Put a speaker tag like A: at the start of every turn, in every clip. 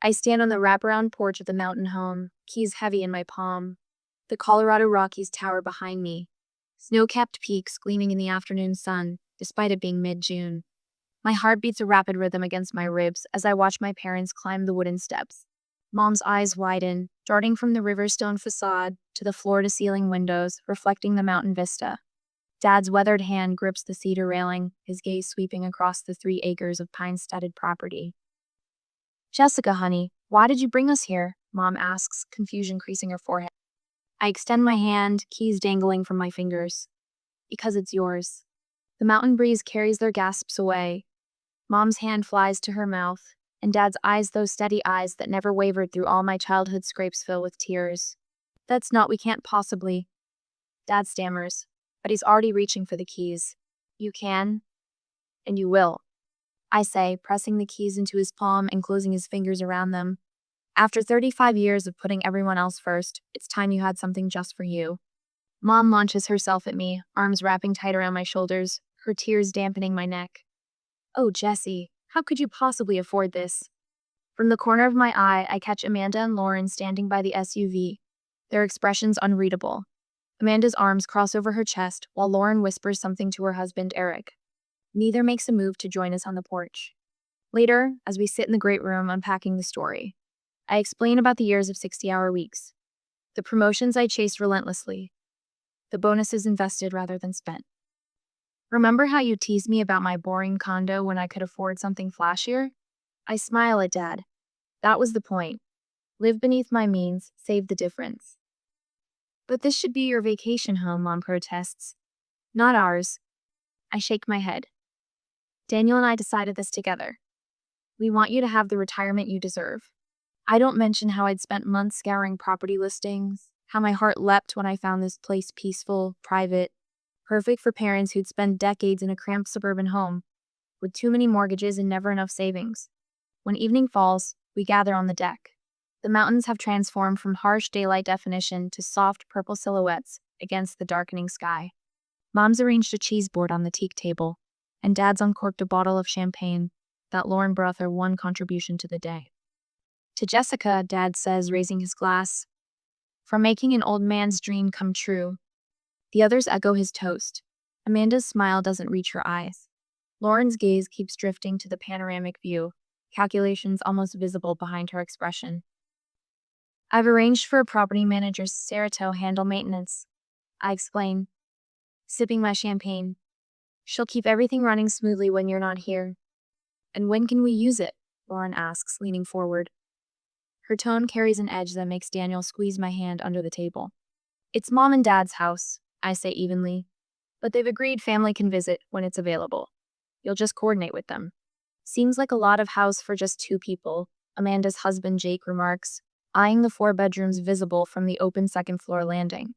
A: I stand on the wraparound porch of the mountain home, keys heavy in my palm. The Colorado Rockies tower behind me, snow-capped peaks gleaming in the afternoon sun, despite it being mid-June. My heart beats a rapid rhythm against my ribs as I watch my parents climb the wooden steps. Mom's eyes widen, darting from the riverstone facade to the floor-to-ceiling windows, reflecting the mountain vista. Dad's weathered hand grips the cedar railing, his gaze sweeping across the 3 acres of pine-studded property. "Jessica, honey, why did you bring us here?" Mom asks, confusion creasing her forehead. I extend my hand, keys dangling from my fingers. "Because it's yours." The mountain breeze carries their gasps away. Mom's hand flies to her mouth, and Dad's eyes, those steady eyes that never wavered through all my childhood scrapes, fill with tears. We can't possibly." Dad stammers, but he's already reaching for the keys. "You can, and you will," I say, pressing the keys into his palm and closing his fingers around them. "After 35 years of putting everyone else first, it's time you had something just for you." Mom launches herself at me, arms wrapping tight around my shoulders, her tears dampening my neck. "Oh, Jessie, how could you possibly afford this?" From the corner of my eye, I catch Amanda and Lauren standing by the SUV, their expressions unreadable. Amanda's arms cross over her chest, while Lauren whispers something to her husband, Eric. Neither makes a move to join us on the porch. Later, as we sit in the great room unpacking the story, I explain about the years of 60-hour weeks, the promotions I chased relentlessly, the bonuses invested rather than spent. "Remember how you teased me about my boring condo when I could afford something flashier?" I smile at Dad. That was the point. Live beneath my means, save the difference. "But this should be your vacation home," Mom protests. "Not ours." I shake my head. "Daniel and I decided this together. We want you to have the retirement you deserve." I don't mention how I'd spent months scouring property listings, how my heart leapt when I found this place peaceful, private, perfect for parents who'd spent decades in a cramped suburban home, with too many mortgages and never enough savings. When evening falls, we gather on the deck. The mountains have transformed from harsh daylight definition to soft purple silhouettes against the darkening sky. Mom's arranged a cheese board on the teak table, and Dad's uncorked a bottle of champagne that Lauren brought their one contribution to the day. "To Jessica," Dad says, raising his glass, "for making an old man's dream come true." The others echo his toast. Amanda's smile doesn't reach her eyes. Lauren's gaze keeps drifting to the panoramic view, calculations almost visible behind her expression. "I've arranged for a property manager, Sarah, to handle maintenance," I explain, sipping my champagne. "She'll keep everything running smoothly when you're not here." "And when can we use it?" Lauren asks, leaning forward. Her tone carries an edge that makes Daniel squeeze my hand under the table. "It's Mom and Dad's house," I say evenly, "but they've agreed family can visit when it's available. You'll just coordinate with them." "Seems like a lot of house for just 2 people, Amanda's husband Jake remarks, eyeing the 4 bedrooms visible from the open second-floor landing.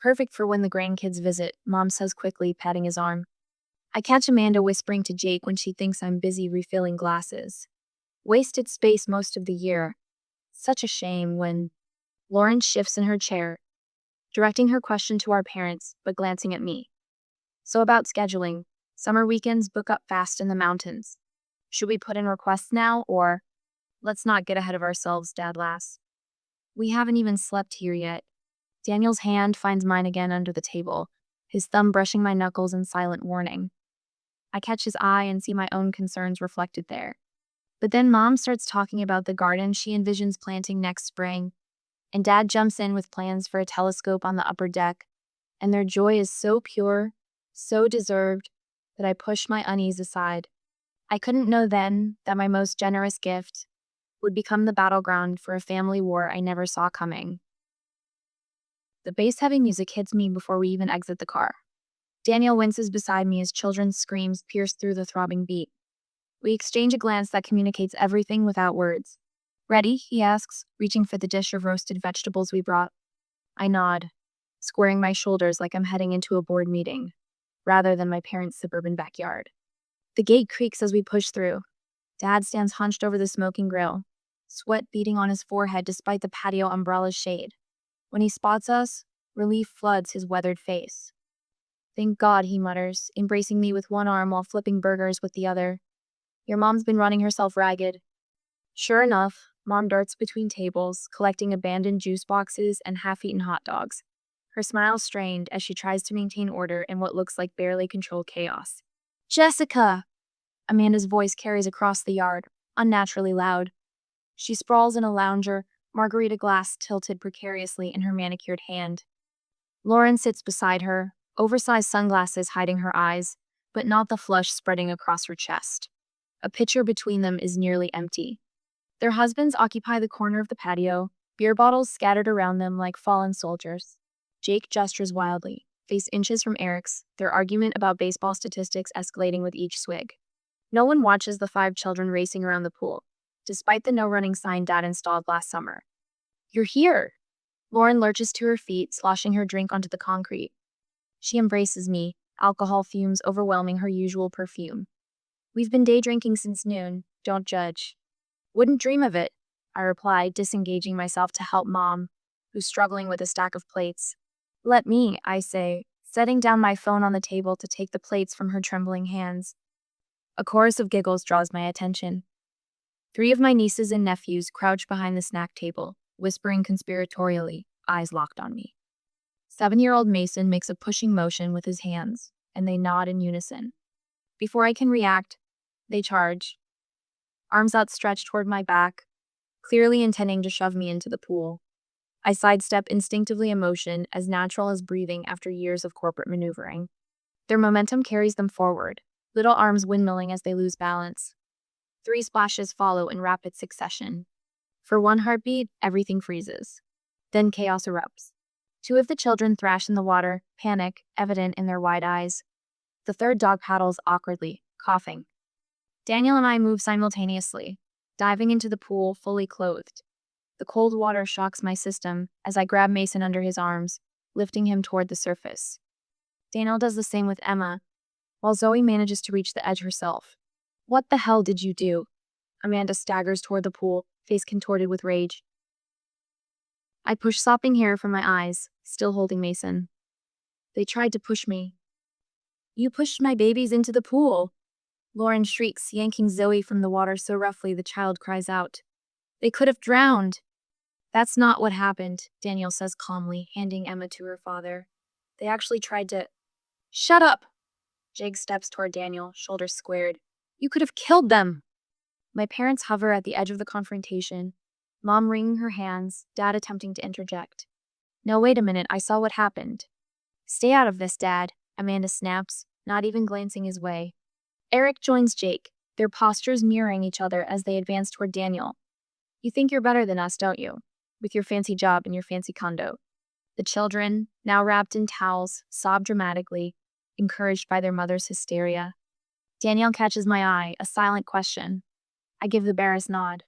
A: "Perfect for when the grandkids visit," Mom says quickly, patting his arm. I catch Amanda whispering to Jake when she thinks I'm busy refilling glasses. "Wasted space most of the year. Such a shame when..." Lauren shifts in her chair, directing her question to our parents, but glancing at me. "So about scheduling, summer weekends book up fast in the mountains. Should we put in requests now, or..." "Let's not get ahead of ourselves," Dad laughs. "We haven't even slept here yet." Daniel's hand finds mine again under the table, his thumb brushing my knuckles in silent warning. I catch his eye and see my own concerns reflected there. But then Mom starts talking about the garden she envisions planting next spring, and Dad jumps in with plans for a telescope on the upper deck, and their joy is so pure, so deserved, that I push my unease aside. I couldn't know then that my most generous gift would become the battleground for a family war I never saw coming. The bass-heavy music hits me before we even exit the car. Daniel winces beside me as children's screams pierce through the throbbing beat. We exchange a glance that communicates everything without words. "Ready?" he asks, reaching for the dish of roasted vegetables we brought. I nod, squaring my shoulders like I'm heading into a board meeting, rather than my parents' suburban backyard. The gate creaks as we push through. Dad stands hunched over the smoking grill, sweat beading on his forehead despite the patio umbrella's shade. When he spots us, relief floods his weathered face. "Thank God," he mutters, embracing me with one arm while flipping burgers with the other. "Your mom's been running herself ragged." Sure enough, Mom darts between tables, collecting abandoned juice boxes and half-eaten hot dogs. Her smile strained as she tries to maintain order in what looks like barely controlled chaos. Jessica! Amanda's voice carries across the yard, unnaturally loud. She sprawls in a lounger, margarita glass tilted precariously in her manicured hand. Lauren sits beside her, oversized sunglasses hiding her eyes, but not the flush spreading across her chest. A pitcher between them is nearly empty. Their husbands occupy the corner of the patio, beer bottles scattered around them like fallen soldiers. Jake gestures wildly, face inches from Eric's, their argument about baseball statistics escalating with each swig. No one watches the 5 children racing around the pool, despite the no running sign Dad installed last summer. You're here! Lauren lurches to her feet, sloshing her drink onto the concrete. She embraces me, alcohol fumes overwhelming her usual perfume. We've been day drinking since noon, don't judge. Wouldn't dream of it, I reply, disengaging myself to help Mom, who's struggling with a stack of plates. Let me, I say, setting down my phone on the table to take the plates from her trembling hands. A chorus of giggles draws my attention. 3 of my nieces and nephews crouch behind the snack table, whispering conspiratorially, eyes locked on me. 7-year-old Mason makes a pushing motion with his hands, and they nod in unison. Before I can react, they charge, arms outstretched toward my back, clearly intending to shove me into the pool. I sidestep instinctively, emotion as natural as breathing after years of corporate maneuvering. Their momentum carries them forward, little arms windmilling as they lose balance. 3 splashes follow in rapid succession. For one heartbeat, everything freezes. Then chaos erupts. 2 of the children thrash in the water, panic evident in their wide eyes. The 3rd dog paddles awkwardly, coughing. Daniel and I move simultaneously, diving into the pool fully clothed. The cold water shocks my system as I grab Mason under his arms, lifting him toward the surface. Daniel does the same with Emma, while Zoe manages to reach the edge herself. What the hell did you do? Amanda staggers toward the pool, face contorted with rage. I push sopping hair from my eyes, still holding Mason. They tried to push me. You pushed my babies into the pool. Lauren shrieks, yanking Zoe from the water so roughly the child cries out. They could have drowned. That's not what happened, Daniel says calmly, handing Emma to her father. They actually tried to... Shut up! Jake steps toward Daniel, shoulders squared. You could have killed them! My parents hover at the edge of the confrontation, Mom wringing her hands, Dad attempting to interject. No, wait a minute, I saw what happened. Stay out of this, Dad, Amanda snaps, not even glancing his way. Eric joins Jake, their postures mirroring each other as they advance toward Daniel. You think you're better than us, don't you? With your fancy job and your fancy condo. The children, now wrapped in towels, sob dramatically, encouraged by their mother's hysteria. Danielle catches my eye, a silent question. I give the barest nod.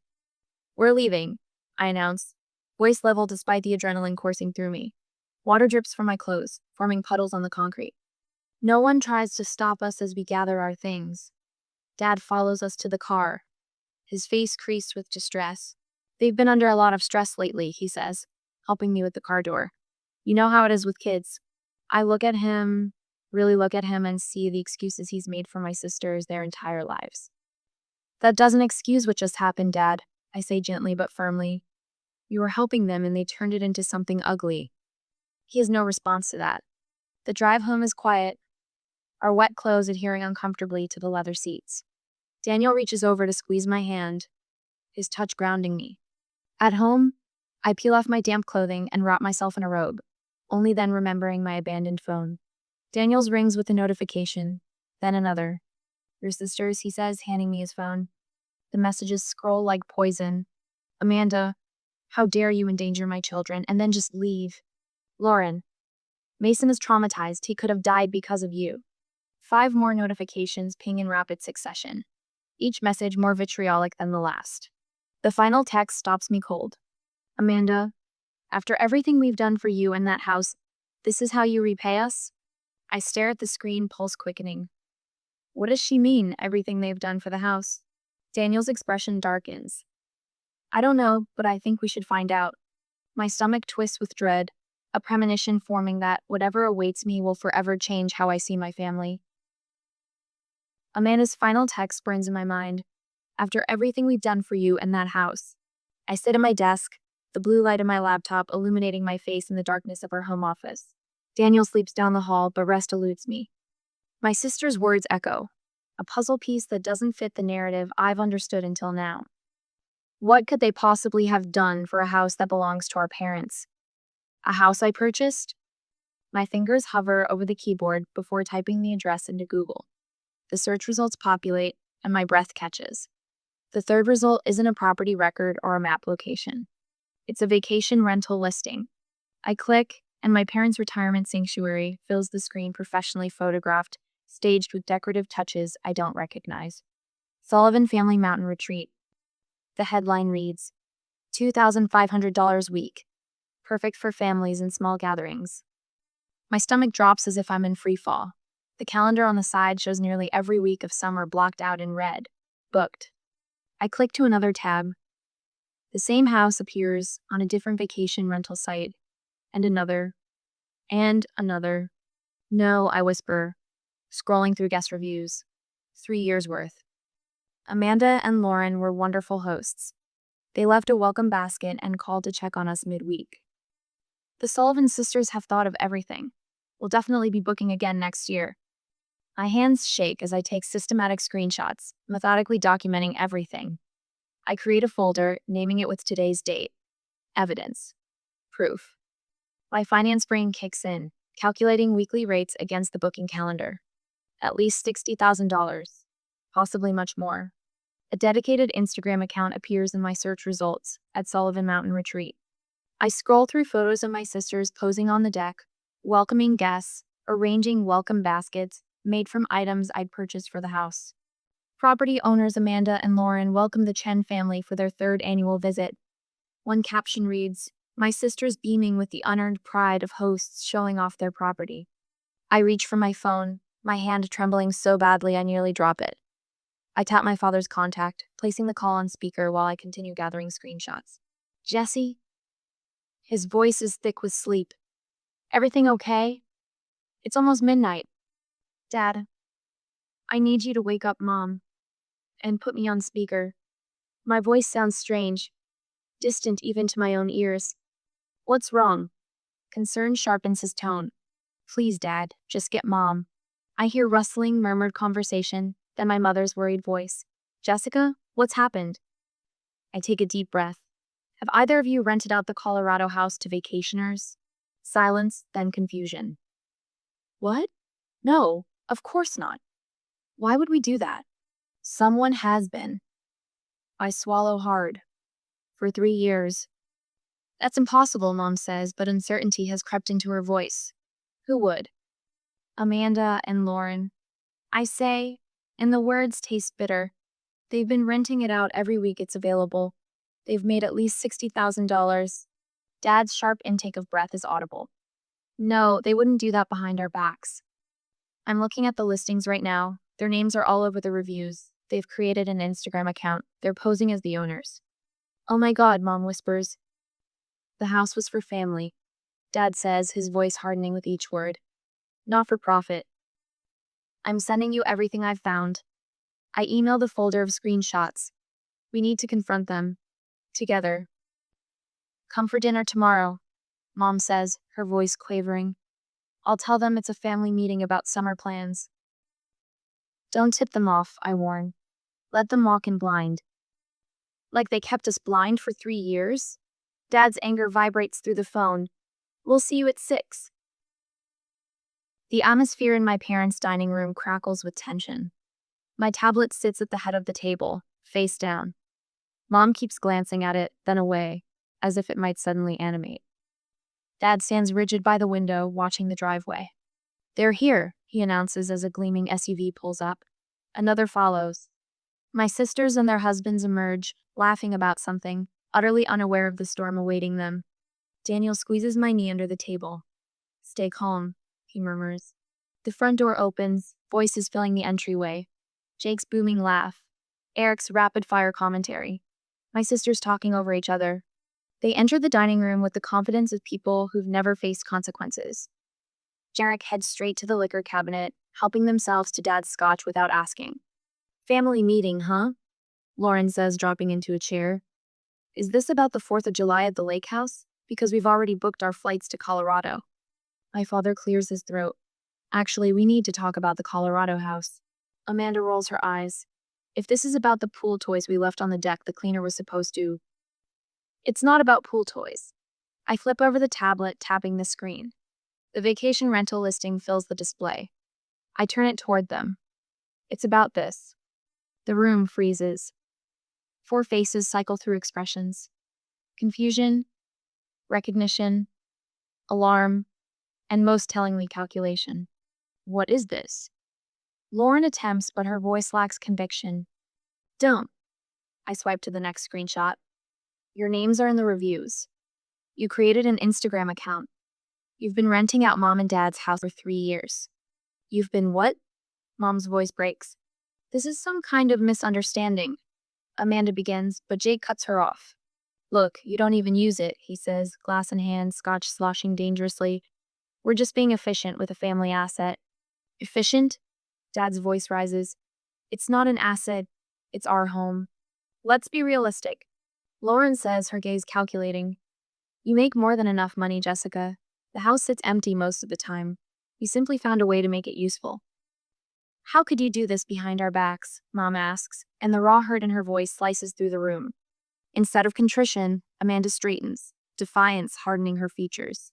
A: We're leaving, I announce, voice level despite the adrenaline coursing through me. Water drips from my clothes, forming puddles on the concrete. No one tries to stop us as we gather our things. Dad follows us to the car, his face creased with distress. They've been under a lot of stress lately, he says, helping me with the car door. You know how it is with kids. I really look at him and see the excuses he's made for my sisters their entire lives. That doesn't excuse what just happened, Dad, I say gently but firmly. You were helping them and they turned it into something ugly. He has no response to that. The drive home is quiet, our wet clothes adhering uncomfortably to the leather seats. Daniel reaches over to squeeze my hand, his touch grounding me. At home, I peel off my damp clothing and wrap myself in a robe, only then remembering my abandoned phone. Daniel's rings with a notification, then another. Your sisters, he says, handing me his phone. The messages scroll like poison. Amanda, how dare you endanger my children and then just leave? Lauren, Mason is traumatized. He could have died because of you. 5 more notifications ping in rapid succession, each message more vitriolic than the last. The final text stops me cold. Amanda, after everything we've done for you and that house, this is how you repay us? I stare at the screen, pulse quickening. What does she mean, everything they've done for the house? Daniel's expression darkens. I don't know, but I think we should find out. My stomach twists with dread, a premonition forming that whatever awaits me will forever change how I see my family. Amanda's final text burns in my mind. After everything we've done for you and that house. I sit at my desk, the blue light of my laptop illuminating my face in the darkness of our home office. Daniel sleeps down the hall, but rest eludes me. My sister's words echo, a puzzle piece that doesn't fit the narrative I've understood until now. What could they possibly have done for a house that belongs to our parents? A house I purchased? My fingers hover over the keyboard before typing the address into Google. The search results populate, and my breath catches. The third result isn't a property record or a map location. It's a vacation rental listing. I click, and my parents' retirement sanctuary fills the screen professionally photographed, staged with decorative touches I don't recognize. Sullivan Family Mountain Retreat. The headline reads, $2,500 week. Perfect for families and small gatherings. My stomach drops as if I'm in free fall. The calendar on the side shows nearly every week of summer blocked out in red. Booked. I click to another tab. The same house appears on a different vacation rental site. And another. And another. No, I whisper, scrolling through guest reviews. 3 years worth. Amanda and Lauren were wonderful hosts. They left a welcome basket and called to check on us midweek. The Sullivan sisters have thought of everything. We'll definitely be booking again next year. My hands shake as I take systematic screenshots, methodically documenting everything. I create a folder, naming it with today's date. Evidence. Proof. My finance brain kicks in, calculating weekly rates against the booking calendar. At least $60,000. Possibly much more. A dedicated Instagram account appears in my search results at Sullivan Mountain Retreat. I scroll through photos of my sisters posing on the deck, welcoming guests, arranging welcome baskets made from items I'd purchased for the house. Property owners Amanda and Lauren welcome the Chen family for their 3rd annual visit. One caption reads, "My sisters beaming with the unearned pride of hosts showing off their property." I reach for my phone, my hand trembling so badly I nearly drop it. I tap my father's contact, placing the call on speaker while I continue gathering screenshots. "Jesse?" His voice is thick with sleep. "Everything okay? It's almost midnight." "Dad, I need you to wake up Mom and put me on speaker." My voice sounds strange, distant even to my own ears. "What's wrong?" Concern sharpens his tone. "Please, Dad, just get Mom." I hear rustling, murmured conversation, then my mother's worried voice. "Jessica, what's happened?" I take a deep breath. "Have either of you rented out the Colorado house to vacationers?" Silence, then confusion. "What? No, of course not. Why would we do that?" "Someone has been." I swallow hard. "For 3 years." "That's impossible," Mom says, but uncertainty has crept into her voice. "Who would?" "Amanda and Lauren." I say, and the words taste bitter. "They've been renting it out every week it's available. They've made at least $60,000. Dad's sharp intake of breath is audible. "No, they wouldn't do that behind our backs." I'm looking at the listings right now. Their names are all over the reviews. They've created an Instagram account. They're posing as the owners. "Oh my God," Mom whispers. "The house was for family," Dad says, his voice hardening with each word. "Not for profit." I'm sending you everything I've found. I email the folder of screenshots. We need to confront them. Together. "Come for dinner tomorrow," Mom says, her voice quavering. "I'll tell them it's a family meeting about summer plans." "Don't tip them off," I warn. "Let them walk in blind." "Like they kept us blind for 3 years?" Dad's anger vibrates through the phone. "We'll see you at 6. The atmosphere in my parents' dining room crackles with tension. My tablet sits at the head of the table, face down. Mom keeps glancing at it, then away, as if it might suddenly animate. Dad stands rigid by the window, watching the driveway. "They're here," he announces as a gleaming SUV pulls up. Another follows. My sisters and their husbands emerge, laughing about something, utterly unaware of the storm awaiting them. Daniel squeezes my knee under the table. "Stay calm," he murmurs. The front door opens, voices filling the entryway. Jake's booming laugh. Eric's rapid-fire commentary. My sisters talking over each other. They enter the dining room with the confidence of people who've never faced consequences. Jarek heads straight to the liquor cabinet, helping themselves to Dad's scotch without asking. "Family meeting, huh?" Lauren says, dropping into a chair. Is this about the 4th of July at the lake house? Because we've already booked our flights to Colorado. My father clears his throat. Actually, we need to talk about the Colorado house. Amanda rolls her eyes. If this is about the pool toys we left on the deck, the cleaner was supposed to. It's not about pool toys. I flip over the tablet, tapping the screen. The vacation rental listing fills the display. I turn it toward them. It's about this. The room freezes. 4 faces cycle through expressions. Confusion, recognition, alarm, and most tellingly, calculation. What is this? Lauren attempts, but her voice lacks conviction. Don't. I swipe to the next screenshot. Your names are in the reviews. You created an Instagram account. You've been renting out mom and dad's house for 3 years. You've been what? Mom's voice breaks. This is some kind of misunderstanding. Amanda begins, but Jake cuts her off. Look, you don't even use it, he says, glass in hand, scotch sloshing dangerously. We're just being efficient with a family asset. Efficient? Dad's voice rises. It's not an asset. It's our home. Let's be realistic. Lauren says, her gaze calculating. You make more than enough money, Jessica. The house sits empty most of the time. You simply found a way to make it useful. How could you do this behind our backs? Mom asks, and the raw hurt in her voice slices through the room. Instead of contrition, Amanda straightens, defiance hardening her features.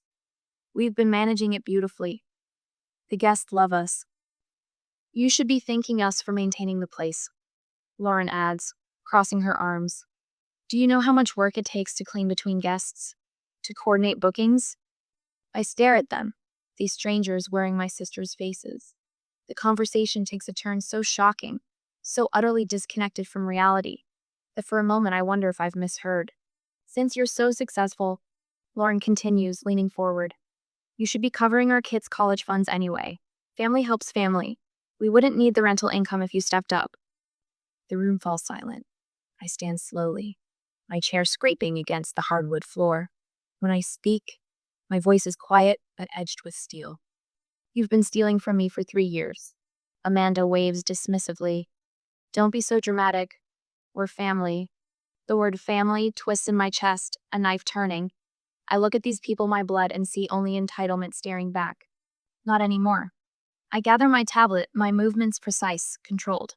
A: We've been managing it beautifully. The guests love us. You should be thanking us for maintaining the place, Lauren adds, crossing her arms. Do you know how much work it takes to clean between guests? To coordinate bookings? I stare at them, these strangers wearing my sister's faces. The conversation takes a turn so shocking, so utterly disconnected from reality, that for a moment I wonder if I've misheard. Since you're so successful, Lauren continues, leaning forward, you should be covering our kids' college funds anyway. Family helps family. We wouldn't need the rental income if you stepped up. The room falls silent. I stand slowly, my chair scraping against the hardwood floor. When I speak, my voice is quiet but edged with steel. You've been stealing from me for 3 years. Amanda waves dismissively. Don't be so dramatic. We're family. The word family twists in my chest, a knife turning. I look at these people my blood and see only entitlement staring back. Not anymore. I gather my tablet, my movements precise, controlled.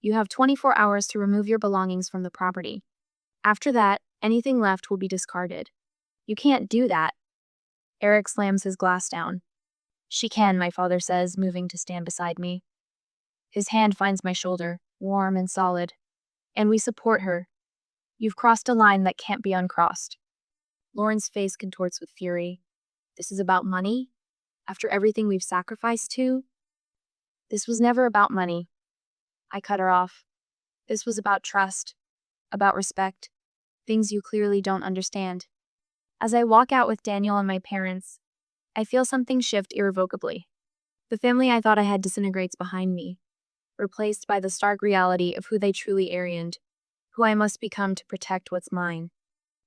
A: You have 24 hours to remove your belongings from the property. After that, anything left will be discarded. You can't do that. Eric slams his glass down. She can, my father says, moving to stand beside me. His hand finds my shoulder, warm and solid. And we support her. You've crossed a line that can't be uncrossed. Lauren's face contorts with fury. This is about money? After everything we've sacrificed to? This was never about money. I cut her off. This was about trust, about respect, things you clearly don't understand. As I walk out with Daniel and my parents, I feel something shift irrevocably. The family I thought I had disintegrates behind me, replaced by the stark reality of who they truly aliened, who I must become to protect what's mine.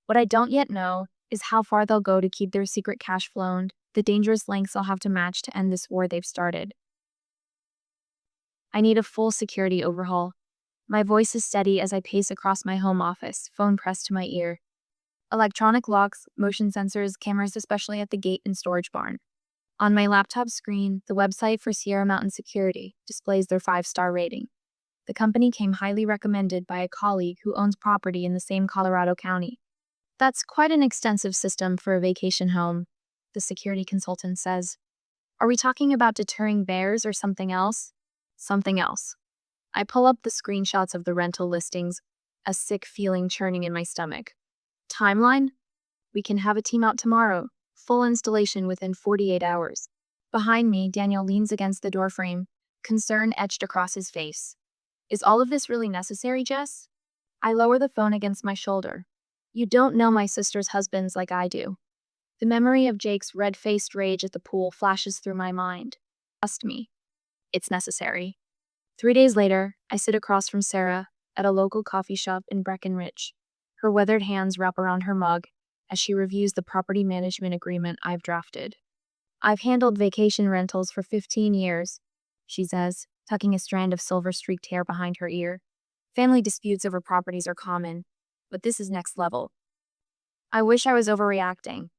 A: What I don't yet know is how far they'll go to keep their secret cash flowed, the dangerous lengths I'll have to match to end this war they've started. I need a full security overhaul. My voice is steady as I pace across my home office, phone pressed to my ear. Electronic locks, motion sensors, cameras especially at the gate and storage barn. On my laptop screen, the website for Sierra Mountain Security displays their 5-star rating. The company came highly recommended by a colleague who owns property in the same Colorado County. That's quite an extensive system for a vacation home, the security consultant says. Are we talking about deterring bears or something else? Something else. I pull up the screenshots of the rental listings, a sick feeling churning in my stomach. Timeline? We can have a team out tomorrow. Full installation within 48 hours. Behind me, Daniel leans against the doorframe, concern etched across his face. Is all of this really necessary, Jess? I lower the phone against my shoulder. You don't know my sister's husbands like I do. The memory of Jake's red-faced rage at the pool flashes through my mind. Trust me. It's necessary. 3 days later, I sit across from Sarah at a local coffee shop in Breckenridge. Her weathered hands wrap around her mug as she reviews the property management agreement I've drafted. I've handled vacation rentals for 15 years, she says, tucking a strand of silver-streaked hair behind her ear. Family disputes over properties are common, but this is next level. I wish I was overreacting.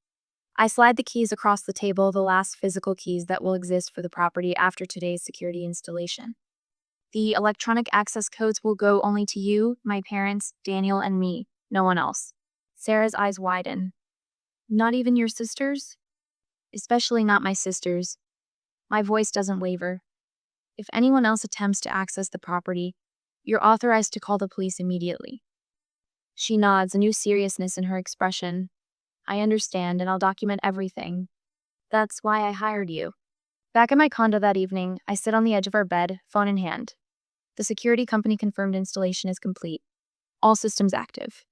A: I slide the keys across the table, the last physical keys that will exist for the property after today's security installation. The electronic access codes will go only to you, my parents, Daniel, and me, no one else. Sarah's eyes widen. Not even your sisters? Especially not my sisters. My voice doesn't waver. If anyone else attempts to access the property, you're authorized to call the police immediately. She nods, a new seriousness in her expression. I understand, and I'll document everything. That's why I hired you. Back at my condo that evening, I sit on the edge of our bed, phone in hand. The security company confirmed installation is complete. All systems active.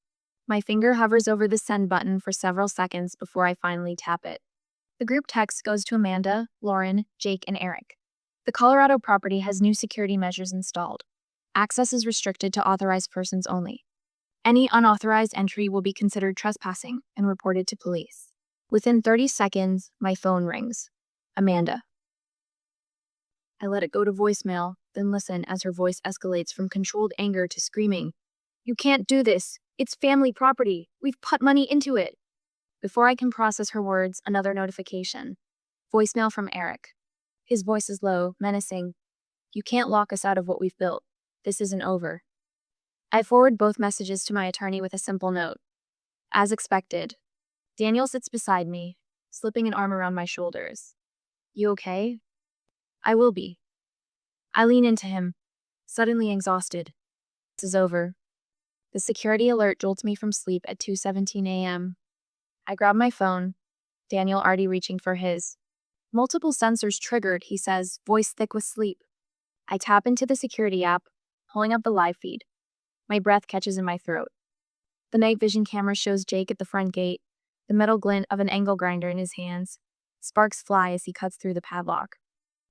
A: My finger hovers over the send button for several seconds before I finally tap it. The group text goes to Amanda, Lauren, Jake, and Eric. The Colorado property has new security measures installed. Access is restricted to authorized persons only. Any unauthorized entry will be considered trespassing and reported to police. Within 30 seconds, my phone rings. Amanda. I let it go to voicemail, then listen as her voice escalates from controlled anger to screaming. You can't do this. It's family property. We've put money into it. Before I can process her words, another notification. Voicemail from Eric. His voice is low, menacing. You can't lock us out of what we've built. This isn't over. I forward both messages to my attorney with a simple note. As expected. Daniel sits beside me, slipping an arm around my shoulders. You okay? I will be. I lean into him, suddenly exhausted. This is over. The security alert jolts me from sleep at 2:17 a.m. I grab my phone, Daniel already reaching for his. Multiple sensors triggered, he says, voice thick with sleep. I tap into the security app, pulling up the live feed. My breath catches in my throat. The night vision camera shows Jake at the front gate, the metal glint of an angle grinder in his hands. Sparks fly as he cuts through the padlock.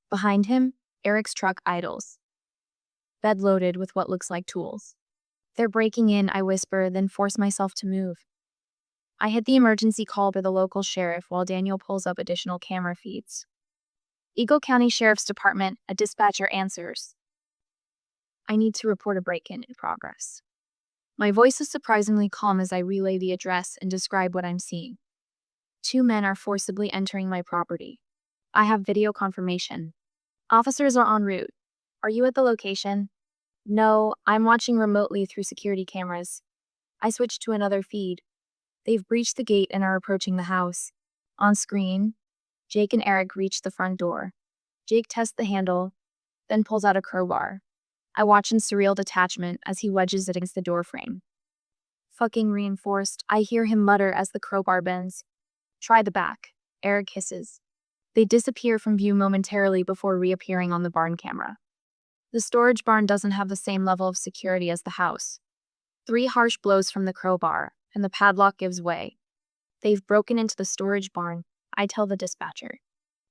A: Behind him, Eric's truck idles. Bed loaded with what looks like tools. They're breaking in, I whisper, then force myself to move. I hit the emergency call by the local sheriff while Daniel pulls up additional camera feeds. Eagle County Sheriff's Department, a dispatcher answers. I need to report a break-in in progress. My voice is surprisingly calm as I relay the address and describe what I'm seeing. 2 men are forcibly entering my property. I have video confirmation. Officers are en route. Are you at the location? No, I'm watching remotely through security cameras. I switch to another feed. They've breached the gate and are approaching the house. On screen, Jake and Eric reach the front door. Jake tests the handle, then pulls out a crowbar. I watch in surreal detachment as he wedges it against the doorframe. Fucking reinforced, I hear him mutter as the crowbar bends. Try the back, Eric hisses. They disappear from view momentarily before reappearing on the barn camera. The storage barn doesn't have the same level of security as the house. 3 harsh blows from the crowbar, and the padlock gives way. They've broken into the storage barn, I tell the dispatcher.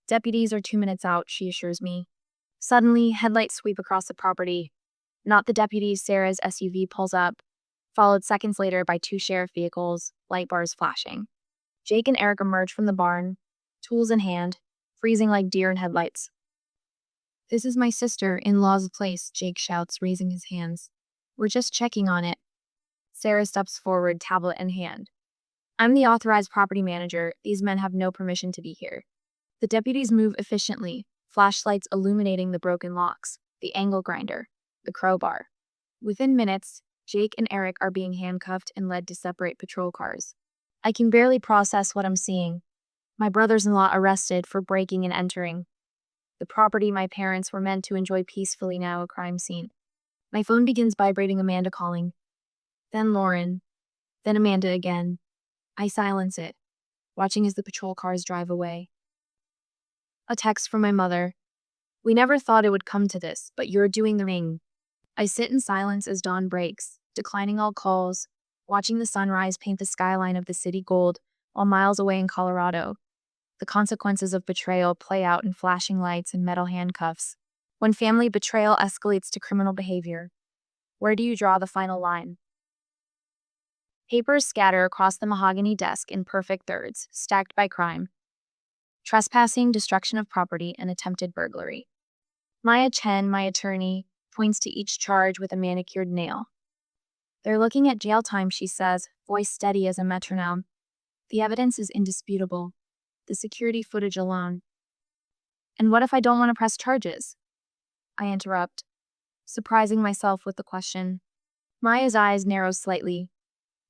A: Deputies are 2 minutes out, she assures me. Suddenly, headlights sweep across the property. Not the deputies, Sarah's SUV pulls up, followed seconds later by 2 sheriff vehicles, light bars flashing. Jake and Eric emerge from the barn, tools in hand, freezing like deer in headlights. This is my sister, in-law's place, Jake shouts, raising his hands. We're just checking on it. Sarah steps forward, tablet in hand. I'm the authorized property manager. These men have no permission to be here. The deputies move efficiently, flashlights illuminating the broken locks, the angle grinder, the crowbar. Within minutes, Jake and Eric are being handcuffed and led to separate patrol cars. I can barely process what I'm seeing. My brothers-in-law arrested for breaking and entering. The property my parents were meant to enjoy peacefully now a crime scene. My phone begins vibrating, Amanda calling. Then Lauren. Then Amanda again. I silence it, watching as the patrol cars drive away. A text from my mother. We never thought it would come to this, but you're doing the ring. I sit in silence as dawn breaks, declining all calls, watching the sunrise paint the skyline of the city gold while miles away in Colorado. The consequences of betrayal play out in flashing lights and metal handcuffs. When family betrayal escalates to criminal behavior, where do you draw the final line? Papers scatter across the mahogany desk in perfect thirds, stacked by crime. Trespassing, destruction of property, and attempted burglary. Maya Chen, my attorney, points to each charge with a manicured nail. They're looking at jail time, she says, voice steady as a metronome. The evidence is indisputable. The security footage alone. And what if I don't want to press charges? I interrupt, surprising myself with the question. Maya's eyes narrow slightly.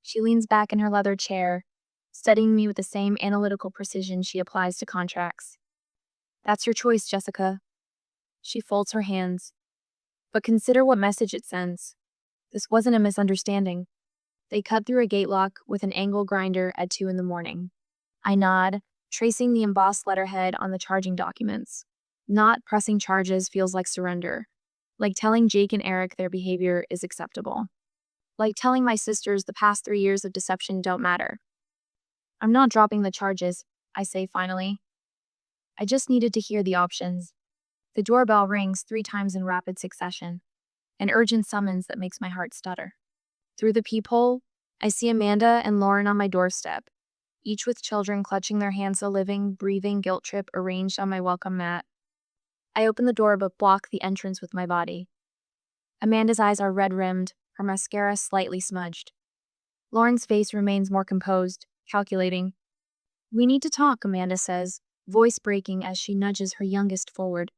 A: She leans back in her leather chair, studying me with the same analytical precision she applies to contracts. That's your choice, Jessica. She folds her hands. But consider what message it sends. This wasn't a misunderstanding. They cut through a gate lock with an angle grinder at 2 a.m. I nod, tracing the embossed letterhead on the charging documents. Not pressing charges feels like surrender. Like telling Jake and Eric their behavior is acceptable. Like telling my sisters the past 3 years of deception don't matter. I'm not dropping the charges, I say finally. I just needed to hear the options. The doorbell rings 3 times in rapid succession. An urgent summons that makes my heart stutter. Through the peephole, I see Amanda and Lauren on my doorstep, each with children clutching their hands, a living, breathing guilt trip arranged on my welcome mat. I open the door but block the entrance with my body. Amanda's eyes are red-rimmed, her mascara slightly smudged. Lauren's face remains more composed, calculating. We need to talk, Amanda says, voice breaking as she nudges her youngest forward.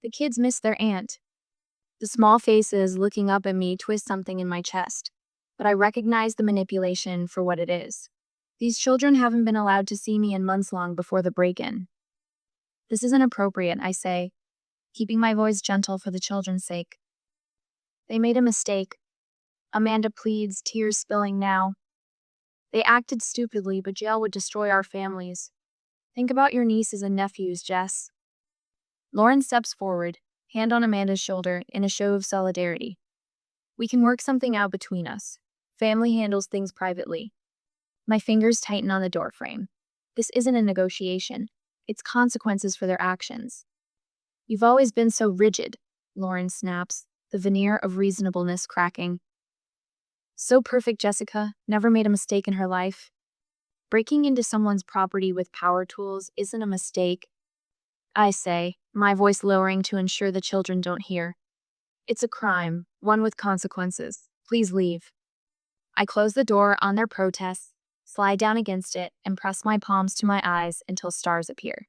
A: The kids miss their aunt. The small faces looking up at me twist something in my chest, but I recognize the manipulation for what it is. These children haven't been allowed to see me in months long before the break-in. This isn't appropriate, I say, keeping my voice gentle for the children's sake. They made a mistake. Amanda pleads, tears spilling now. They acted stupidly, but jail would destroy our families. Think about your nieces and nephews, Jess. Lauren steps forward, hand on Amanda's shoulder in a show of solidarity. We can work something out between us. Family handles things privately. My fingers tighten on the doorframe. This isn't a negotiation. It's consequences for their actions. You've always been so rigid, Lauren snaps, the veneer of reasonableness cracking. So perfect, Jessica, never made a mistake in her life. Breaking into someone's property with power tools isn't a mistake, I say, my voice lowering to ensure the children don't hear. It's a crime, one with consequences. Please leave. I close the door on their protests, slide down against it, and press my palms to my eyes until stars appear.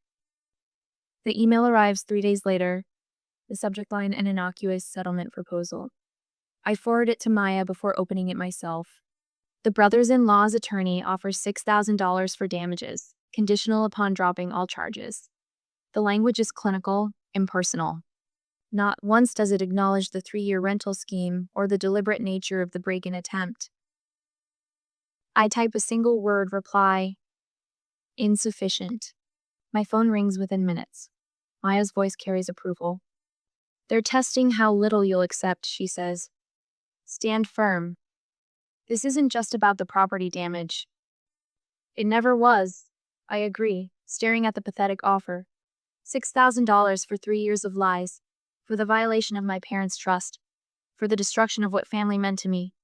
A: The email arrives 3 days later, the subject line an innocuous settlement proposal. I forward it to Maya before opening it myself. The brothers-in-law's attorney offers $6,000 for damages, conditional upon dropping all charges. The language is clinical, impersonal. Not once does it acknowledge the 3-year rental scheme or the deliberate nature of the break-in attempt. I type a single word reply. Insufficient. My phone rings within minutes. Maya's voice carries approval. They're testing how little you'll accept, she says. Stand firm. This isn't just about the property damage. It never was. I agree, staring at the pathetic offer. $6,000 for 3 years of lies, for the violation of my parents' trust, for the destruction of what family meant to me.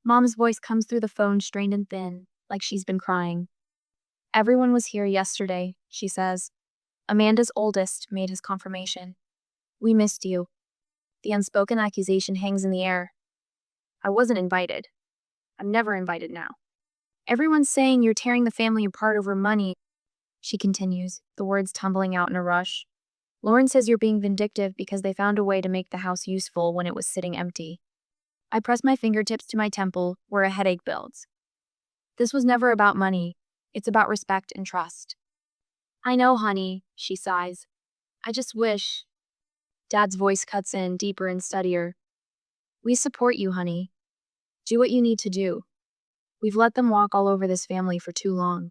A: Mom's voice comes through the phone strained and thin, like she's been crying. Everyone was here yesterday, she says. Amanda's oldest made his confirmation. We missed you. The unspoken accusation hangs in the air. I wasn't invited. I'm never invited now. Everyone's saying you're tearing the family apart over money, she continues, the words tumbling out in a rush. Lauren says you're being vindictive because they found a way to make the house useful when it was sitting empty. I press my fingertips to my temple, where a headache builds. This was never about money. It's about respect and trust. I know, honey, she sighs. I just wish. Dad's voice cuts in, deeper and steadier. We support you, honey. Do what you need to do. We've let them walk all over this family for too long.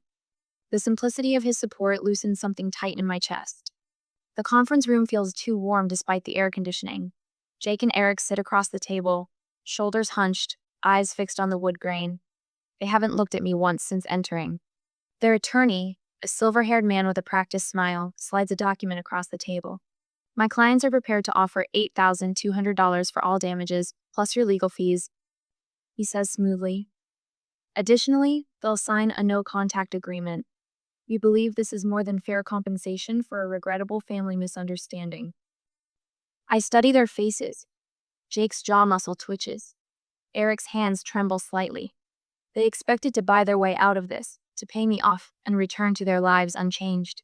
A: The simplicity of his support loosens something tight in my chest. The conference room feels too warm despite the air conditioning. Jake and Eric sit across the table, shoulders hunched, eyes fixed on the wood grain. They haven't looked at me once since entering. Their attorney, a silver-haired man with a practiced smile, slides a document across the table. My clients are prepared to offer $8,200 for all damages, plus your legal fees, he says smoothly. Additionally, they'll sign a no-contact agreement. We believe this is more than fair compensation for a regrettable family misunderstanding. I study their faces. Jake's jaw muscle twitches. Eric's hands tremble slightly. They expected to buy their way out of this, to pay me off and return to their lives unchanged.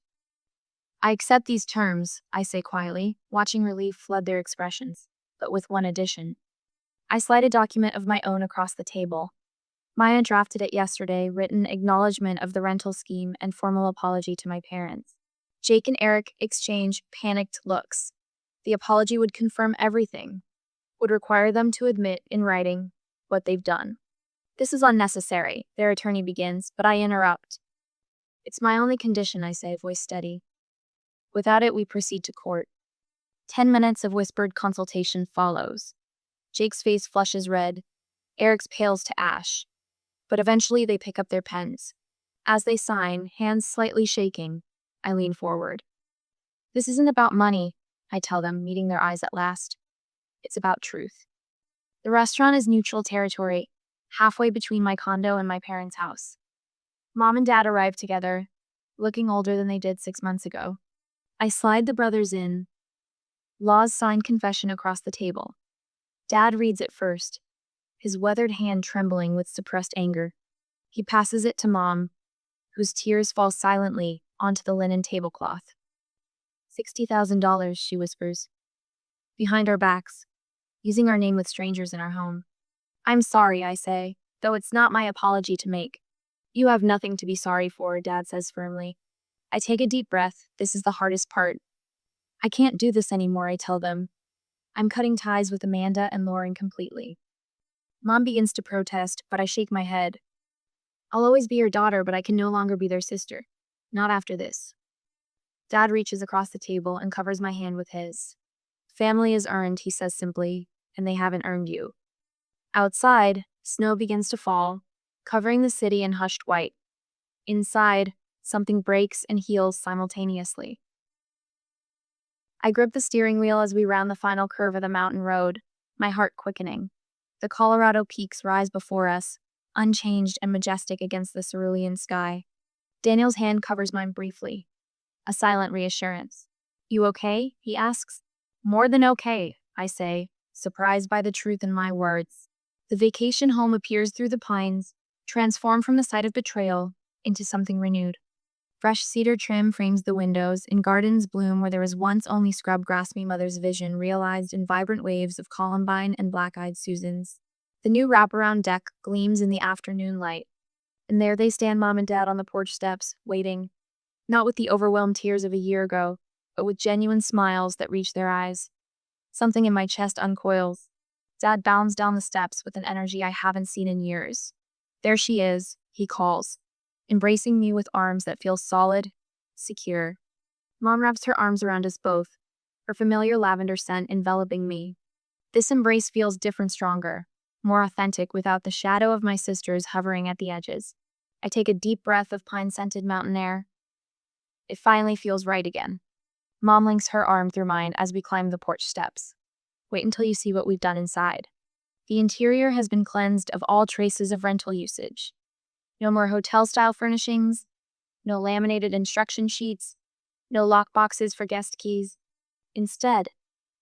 A: I accept these terms, I say quietly, watching relief flood their expressions, but with one addition. I slide a document of my own across the table. Maya drafted it yesterday, written acknowledgement of the rental scheme and formal apology to my parents. Jake and Eric exchange panicked looks. The apology would confirm everything, would require them to admit in writing what they've done. This is unnecessary, their attorney begins, but I interrupt. It's my only condition, I say, voice steady. Without it, we proceed to court. 10 minutes of whispered consultation follows. Jake's face flushes red, Eric's pales to ash. But eventually they pick up their pens. As they sign, hands slightly shaking, I lean forward. This isn't about money, I tell them, meeting their eyes at last. It's about truth. The restaurant is neutral territory, halfway between my condo and my parents' house. Mom and Dad arrive together, looking older than they did 6 months ago. I slide the brothers in. Law's signed confession across the table. Dad reads it first, his weathered hand trembling with suppressed anger. He passes it to Mom, whose tears fall silently onto the linen tablecloth. $60,000, she whispers. Behind our backs, using our name with strangers in our home. I'm sorry, I say, though it's not my apology to make. You have nothing to be sorry for, Dad says firmly. I take a deep breath. This is the hardest part. I can't do this anymore, I tell them. I'm cutting ties with Amanda and Lauren completely. Mom begins to protest, but I shake my head. I'll always be your daughter, but I can no longer be their sister. Not after this. Dad reaches across the table and covers my hand with his. Family is earned, he says simply, and they haven't earned you. Outside, snow begins to fall, covering the city in hushed white. Inside, something breaks and heals simultaneously. I grip the steering wheel as we round the final curve of the mountain road, my heart quickening. The Colorado peaks rise before us, unchanged and majestic against the cerulean sky. Daniel's hand covers mine briefly. A silent reassurance. You okay? He asks. More than okay, I say, surprised by the truth in my words. The vacation home appears through the pines, transformed from the site of betrayal into something renewed. Fresh cedar trim frames the windows, and gardens bloom where there was once only scrub grass. Me mother's vision realized in vibrant waves of columbine and black-eyed Susans. The new wraparound deck gleams in the afternoon light. And there they stand, Mom and Dad, on the porch steps, waiting. Not with the overwhelmed tears of a year ago, but with genuine smiles that reach their eyes. Something in my chest uncoils. Dad bounds down the steps with an energy I haven't seen in years. There she is, he calls, embracing me with arms that feel solid, secure. Mom wraps her arms around us both, her familiar lavender scent enveloping me. This embrace feels different, stronger, more authentic, without the shadow of my sisters hovering at the edges. I take a deep breath of pine-scented mountain air. It finally feels right again. Mom links her arm through mine as we climb the porch steps. Wait until you see what we've done inside. The interior has been cleansed of all traces of rental usage. No more hotel-style furnishings, no laminated instruction sheets, no lockboxes for guest keys. Instead,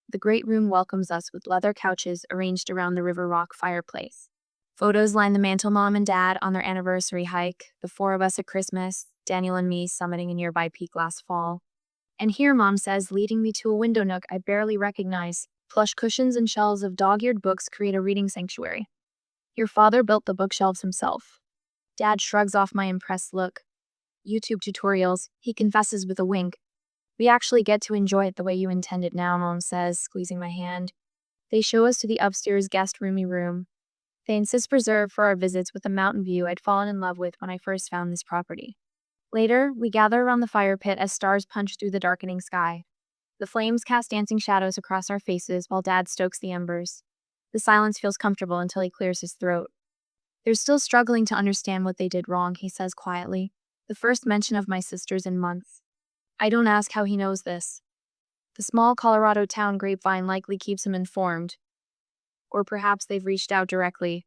A: the great room welcomes us with leather couches arranged around the River Rock fireplace. Photos line the mantel. Mom and Dad on their anniversary hike, the four of us at Christmas, Daniel and me summiting a nearby peak last fall. And here, Mom says, leading me to a window nook I barely recognize. Plush cushions and shelves of dog-eared books create a reading sanctuary. Your father built the bookshelves himself. Dad shrugs off my impressed look. YouTube tutorials, he confesses with a wink. We actually get to enjoy it the way you intend it now, Mom says, squeezing my hand. They show us to the upstairs guest roomy room. They insist preserved for our visits with the mountain view I'd fallen in love with when I first found this property. Later, we gather around the fire pit as stars punch through the darkening sky. The flames cast dancing shadows across our faces while Dad stokes the embers. The silence feels comfortable until he clears his throat. They're still struggling to understand what they did wrong, he says quietly. The first mention of my sisters in months. I don't ask how he knows this. The small Colorado town grapevine likely keeps him informed. Or perhaps they've reached out directly.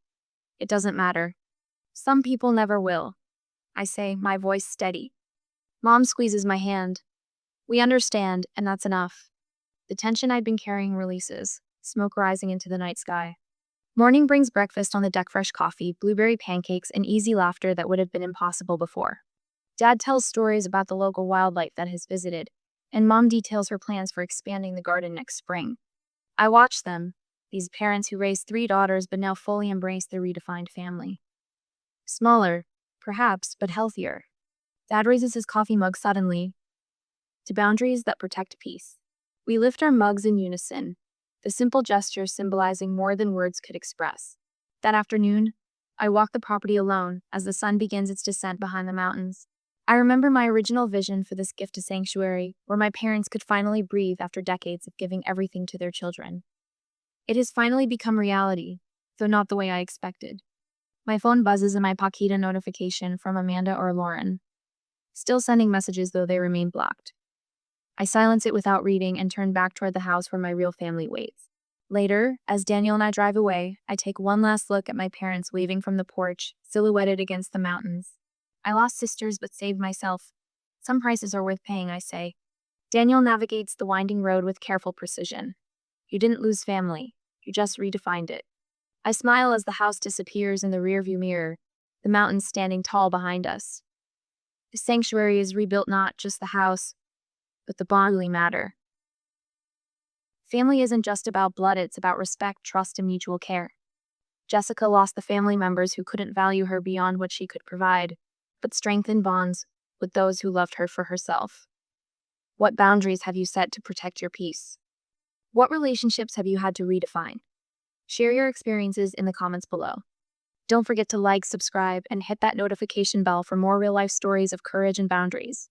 A: It doesn't matter. Some people never will. I say, my voice steady. Mom squeezes my hand. We understand, and that's enough. The tension I'd been carrying releases, smoke rising into the night sky. Morning brings breakfast on the deck, fresh coffee, blueberry pancakes, and easy laughter that would have been impossible before. Dad tells stories about the local wildlife that has visited, and Mom details her plans for expanding the garden next spring. I watch them, these parents who raised 3 daughters but now fully embrace their redefined family. Smaller, perhaps, but healthier. Dad raises his coffee mug suddenly to boundaries that protect peace. We lift our mugs in unison, the simple gesture symbolizing more than words could express. That afternoon, I walk the property alone as the sun begins its descent behind the mountains. I remember my original vision for this gift to sanctuary, where my parents could finally breathe after decades of giving everything to their children. It has finally become reality, though not the way I expected. My phone buzzes in my Paquita notification from Amanda or Lauren, still sending messages though they remain blocked. I silence it without reading and turn back toward the house where my real family waits. Later, as Daniel and I drive away, I take one last look at my parents waving from the porch, silhouetted against the mountains. I lost sisters but saved myself. Some prices are worth paying, I say. Daniel navigates the winding road with careful precision. You didn't lose family. You just redefined it. I smile as the house disappears in the rearview mirror, the mountains standing tall behind us. The sanctuary is rebuilt, not just the house, but the bond we matter. Family isn't just about blood, it's about respect, trust, and mutual care. Jessica lost the family members who couldn't value her beyond what she could provide, but strengthened bonds with those who loved her for herself. What boundaries have you set to protect your peace? What relationships have you had to redefine? Share your experiences in the comments below. Don't forget to like, subscribe, and hit that notification bell for more real-life stories of courage and boundaries.